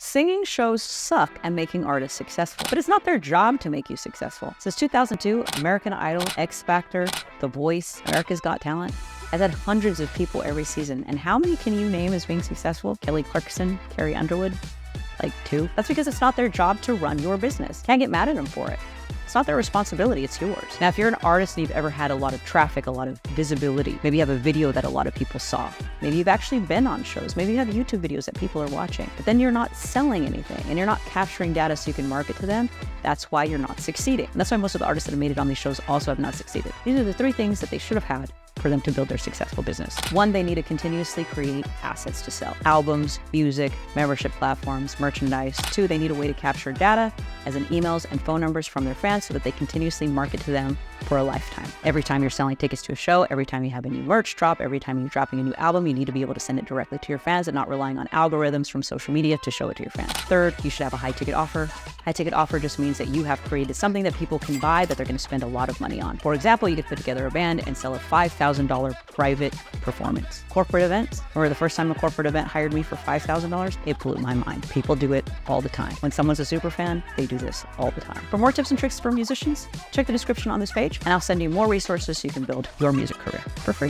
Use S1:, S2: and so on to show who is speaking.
S1: Singing shows suck at making artists successful, but it's not their job to make you successful. Since 2002, American Idol, X Factor, The Voice, America's Got Talent has had hundreds of people every season. And how many can you name as being successful? Kelly Clarkson, Carrie Underwood, like 2. That's because it's not their job to run your business. Can't get mad at them for it. It's not their responsibility, it's yours. Now, if you're an artist and you've ever had a lot of traffic, a lot of visibility, maybe you have a video that a lot of people saw, maybe you've actually been on shows, maybe you have YouTube videos that people are watching, but then you're not selling anything and you're not capturing data so you can market to them, that's why you're not succeeding. And that's why most of the artists that have made it on these shows also have not succeeded. These are the 3 things that they should have had for them to build their successful business. 1, they need to continuously create assets to sell. Albums, music, membership platforms, merchandise. 2, they need a way to capture data, as in emails and phone numbers from their fans so that they continuously market to them for a lifetime. Every time you're selling tickets to a show, every time you have a new merch drop, every time you're dropping a new album, you need to be able to send it directly to your fans and not relying on algorithms from social media to show it to your fans. 3rd, you should have a high ticket offer. High ticket offer just means that you have created something that people can buy that they're going to spend a lot of money on. For example, you could put together a band and sell a $5,000 private performance. Corporate events. Remember the first time a corporate event hired me for $5,000? It blew my mind. People do it all the time. When someone's a super fan, they do this all the time. For more tips and tricks for musicians, check the description on this page, and I'll send you more resources so you can build your music career for free.